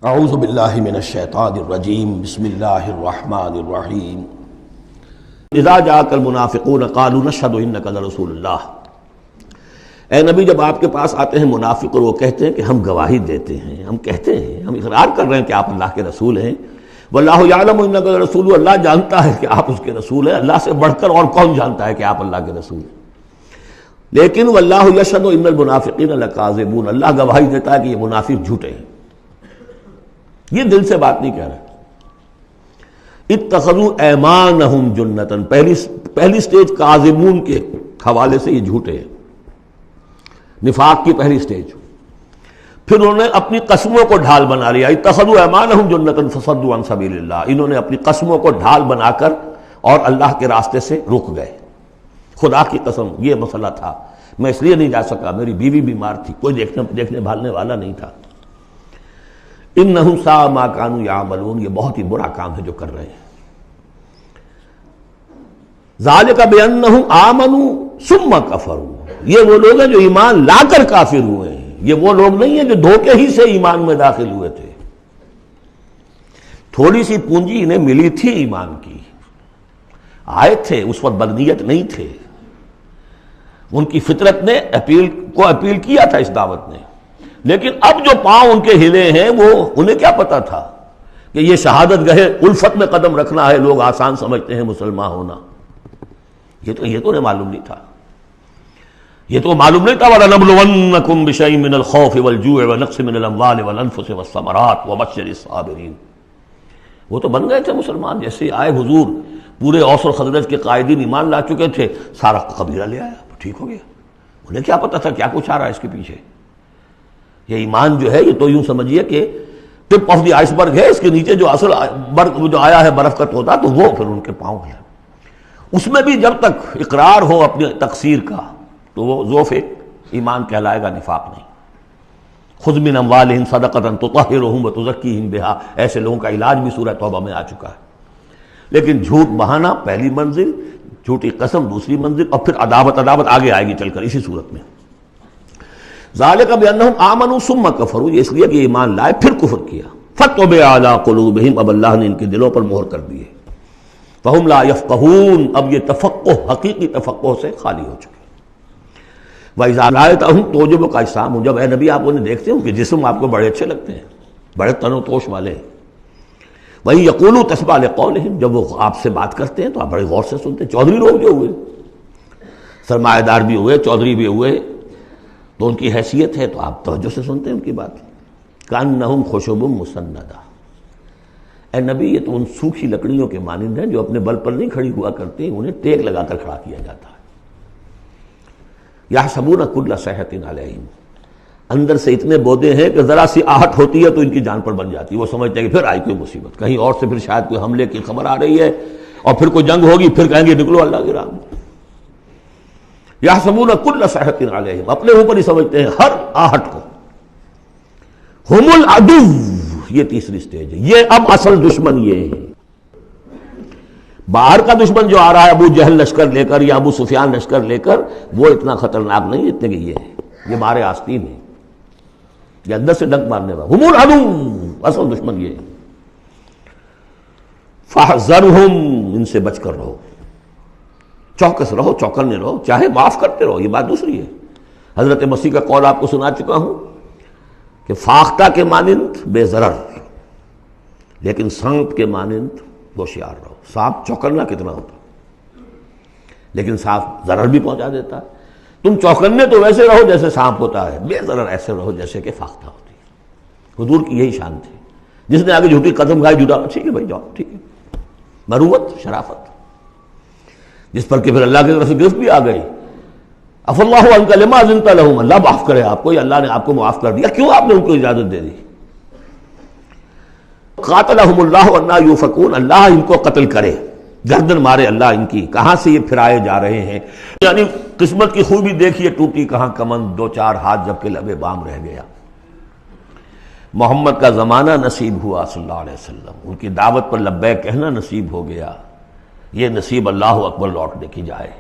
اعوذ باللہ من الشیطان الرجیم بسم اللہ الرحمن الرحیم اذا جاءک المنافقون قالوا نشهد انک لرسول اللہ۔ اے نبی، جب آپ کے پاس آتے ہیں منافق اور وہ کہتے ہیں کہ ہم گواہی دیتے ہیں، ہم کہتے ہیں، ہم اقرار کر رہے ہیں کہ آپ اللہ کے رسول ہیں، واللہ یعلم انک لرسول، اللہ جانتا ہے کہ آپ اس کے رسول ہیں، اللہ سے بڑھ کر اور کون جانتا ہے کہ آپ اللہ کے رسول ہیں۔ لیکن واللہ یشہد ان المنافقین لکاذبون، اللہ گواہی دیتا ہے کہ یہ منافق جھوٹے ہیں، یہ دل سے بات نہیں کہہ رہے۔ اتخذوا ایمانہم جنۃ، پہلی سٹیج کاذبون کے حوالے سے یہ جھوٹے ہیں، نفاق کی پہلی سٹیج۔ پھر انہوں نے اپنی قسموں کو ڈھال بنا لیا، اتخذوا ایمانہم جنۃ فصدوا عن سبیل اللہ، انہوں نے اپنی قسموں کو ڈھال بنا کر اور اللہ کے راستے سے رک گئے۔ خدا کی قسم یہ مسئلہ تھا، میں اس لیے نہیں جا سکا، میری بیوی بیمار تھی، کوئی دیکھنے بھالنے والا نہیں تھا۔ انہم ساء ما کانوا یعملون، یہ بہت ہی برا کام ہے جو کر رہے ہیں۔ ذالک بانہم آمنوا ثم کفروا، یہ وہ لوگ ہیں جو ایمان لا کر کافر ہوئے ہیں، یہ وہ لوگ نہیں ہیں جو دھوکے ہی سے ایمان میں داخل ہوئے تھے۔ تھوڑی سی پونجی انہیں ملی تھی ایمان کی، آئے تھے، اس وقت بدنیت نہیں تھے، ان کی فطرت نے اپیل کیا تھا اس دعوت نے، لیکن اب جو پاؤں ان کے ہلے ہیں وہ انہیں کیا پتا تھا کہ یہ شہادت گاہ الفت میں قدم رکھنا ہے، لوگ آسان سمجھتے ہیں مسلمان ہونا، یہ تو انہیں معلوم نہیں تھا، یہ تو معلوم نہیں تھا۔ وَلَنَبْلُوَنَّكُمْ بِشَيْءٍ مِّنَ الْخَوْفِ وَالْجُوعِ وَنَقْصٍ مِّنَ الْأَمْوَالِ وَالْأَنفُسِ وَالثَّمَرَاتِ وَبَشِّرِ الصَّابِرِينَ، وہ تو بن گئے تھے مسلمان، جیسے آئے حضور، پورے اوس اور خزرج کے قائدین ایمان لا چکے تھے، سارا قبیلہ لے آیا، ٹھیک ہو گیا۔ انہیں کیا پتا تھا کیا کچھ آ رہا ہے اس کے پیچھے۔ یہ ایمان جو ہے یہ تو یوں سمجھیے کہ ٹپ آف دی آئس برگ ہے، اس کے نیچے جو اصل جو آیا ہے برف کا تودا، تو وہ پھر ان کے پاؤں ہے۔ اس میں بھی جب تک اقرار ہو اپنے تقصیر کا تو وہ ضعف ایمان کہلائے گا، نفاق نہیں۔ خذ من اموالہم صدقۃ تطہرہم وتزکیہم بہا، ایسے لوگوں کا علاج بھی سورہ توبہ میں آ چکا ہے۔ لیکن جھوٹ بہانا پہلی منزل، جھوٹی قسم دوسری منزل، اور پھر عداوت آگے آئے گی چل کر اسی صورت میں۔ ذالک بانہم آمنوا ثم کفروا، یہ اس لیے کہ ایمان لائے پھر کفر کیا۔ فطبع علی قلوبہم، اب اللہ نے ان کے دلوں پر مہر کر دی ہے۔ فہم لا یفقہون، اب یہ تفقہ حقیقی تفقہ سے خالی ہو چکے۔ وَإِذَا رَأَيْتَهُمْ تُعْجِبُكَ أَجْسَامُهُمْ، جب اے نبی آپ انہیں دیکھتے ہیں ان کے جسم آپ کو بڑے اچھے لگتے ہیں، بڑے تن و توش والے ہیں۔ وَإِن يَقُولُوا تَسْمَعْ لِقَوْلِهِمْ، جب وہ آپ سے بات کرتے ہیں تو آپ بڑے غور سے سنتے ہیں۔ چودھری لوگ جو ہوئے، سرمایہ دار بھی ہوئے، چودھری بھی ہوئے، تو ان کی حیثیت ہے تو آپ توجہ سے سنتے ہیں ان کی بات۔ کأنہم خشب مسندہ، اے نبی یہ تو ان سوکھی لکڑیوں کے مانند ہیں جو اپنے بل پر نہیں کھڑی ہوا کرتی، انہیں ٹیک لگا کر کھڑا کیا جاتا ہے۔ یحسبون کل صیحۃ علیہم، اندر سے اتنے بودے ہیں کہ ذرا سی آہٹ ہوتی ہے تو ان کی جان پر بن جاتی ہے، وہ سمجھتے ہیں کہ پھر آئی کوئی مصیبت، کہیں اور سے پھر شاید کوئی حملے کی خبر آ رہی ہے، اور پھر کوئی جنگ ہوگی، پھر کہیں گے نکلو اللہ کی راہ میں۔ یحسبون کل صیحۃ علیہم، اپنے اوپر ہی سمجھتے ہیں ہر آہٹ کو۔ ہم العدو، یہ تیسری سٹیج ہے، یہ اب اصل دشمن یہ ہے۔ باہر کا دشمن جو آ رہا ہے ابو جہل لشکر لے کر یا ابو سفیان لشکر لے کر، وہ اتنا خطرناک نہیں اتنے کہ یہ ہے، یہ مارے آستین ہے، یہ اندر سے ڈنک مارنے والا۔ ہم العدو، اصل دشمن یہ ہے۔ فاحذرہم، ان سے بچ کر رہو، چوکس رہو، چوکنے رہو، چاہے معاف کرتے رہو، یہ بات دوسری ہے۔ حضرت مسیح کا قول آپ کو سنا چکا ہوں کہ فاختہ کے مانند بے ضرر، لیکن سانپ کے مانند ہوشیار رہو۔ سانپ چوکنا کتنا ہوتا، لیکن سانپ ضرر بھی پہنچا دیتا ہے۔ تم چوکنے تو ویسے رہو جیسے سانپ ہوتا ہے، بے ضرر ایسے رہو جیسے کہ فاختہ ہوتی ہے۔ حضور کی یہی شان تھی، جس نے آگے جھوٹی قدم کھائی، جھوٹا ٹھیک ہے بھائی جاؤ، ٹھیک ہے، مروت، شرافت، جس پر کہ پھر اللہ کی طرف سے گرفت بھی آ گئی۔ عفی اللہ عنک لما اذنت لہم، اللہ معاف کرے آپ کو، یا اللہ نے آپ کو معاف کر دیا، کیوں آپ نے ان کو اجازت دے دی۔ قاتلہم اللہ انا یؤفکون، اللہ ان کو قتل کرے، گردن مارے اللہ ان کی، کہاں سے یہ پھرائے جا رہے ہیں۔ یعنی قسمت کی خوبی دیکھیے، ٹوٹی کہاں کمند، دو چار ہاتھ جب کہ لبے بام رہ گیا۔ محمد کا زمانہ نصیب ہوا صلی اللہ علیہ وسلم، ان کی دعوت پر لبیک کہنا نصیب ہو گیا، یہ نصیب اللہ اکبر لوٹنے کی جائے،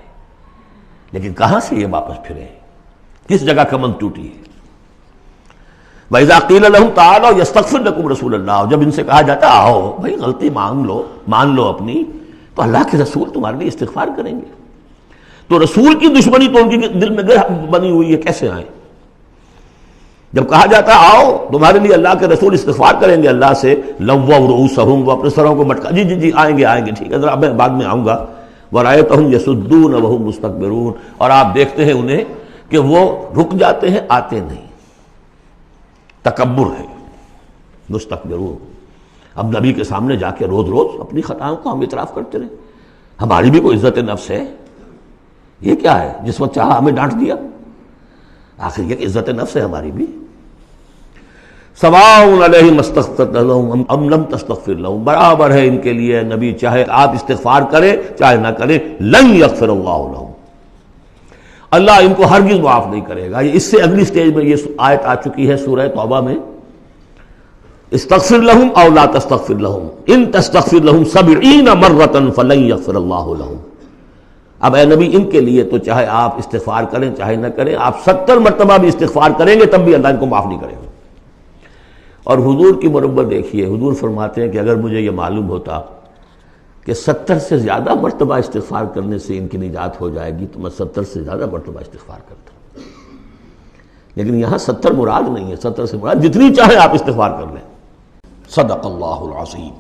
لیکن کہاں سے یہ واپس پھرے، کس جگہ کمند ٹوٹی ہے۔ وَإِذَا قِيلَ لَهُمْ تَعَالَوْا يَسْتَغْفِرْ لَكُمْ رَسُولُ اللَّهِ، جب ان سے کہا جاتا ہے آؤ بھائی غلطی مان لو اپنی، تو اللہ کے رسول تمہارے لیے استغفار کریں گے. تو رسول کی دشمنی تو ان کے دل میں گر بنی ہوئی ہے، کیسے آئیں؟ جب کہا جاتا ہے آؤ تمہارے لیے اللہ کے رسول استغفار کریں گے اللہ سے، لووا رؤوسہم، وہ اپنے سروں کو مٹکا، جی آئیں گے ٹھیک ہے ذرا میں بعد میں آؤں گا. ورأیتہم یصدون وہم مستکبرون، اور آپ دیکھتے ہیں انہیں کہ وہ رک جاتے ہیں، آتے نہیں. تکبر ہے، مستکبرون. اب نبی کے سامنے جا کے روز روز اپنی خطاؤں کو ہم اعتراف کرتے رہے. ہماری بھی کوئی عزت نفس ہے؟ یہ کیا ہے جس وقت چاہا ہمیں ڈانٹ دیا؟ آخر یہ کہ عزت نفس ہے ہماری بھی. سواء علیہم استغفرت لہم ام لم تستغفر لہم، برابر ہے ان کے لیے نبی چاہے آپ استغفار کریں چاہے نہ کریں، لن یغفر اللہ لہم، اللہ ان کو ہرگز معاف نہیں کرے گا. اس سے اگلی سٹیج میں یہ آیت آ چکی ہے سورہ توبہ میں، استغفر لہم او لا تستغفر لہم ان تستغفر لہم 70 مرۃ فلن یغفر اللہ لہم. اب اے نبی ان کے لیے تو چاہے آپ استغفار کریں چاہے نہ کریں، آپ 70 مرتبہ بھی استغفار کریں گے تب بھی اللہ ان کو معاف نہیں کرے گا. اور حضور کی مربت دیکھیے، حضور فرماتے ہیں کہ اگر مجھے یہ معلوم ہوتا کہ 70 سے زیادہ مرتبہ استغفار کرنے سے ان کی نجات ہو جائے گی تو میں 70 سے زیادہ مرتبہ استغفار کرتا. لیکن یہاں 70 مراد نہیں ہے، 70 سے مراد جتنی چاہے آپ استغفار کر لیں. صدق اللہ العظیم.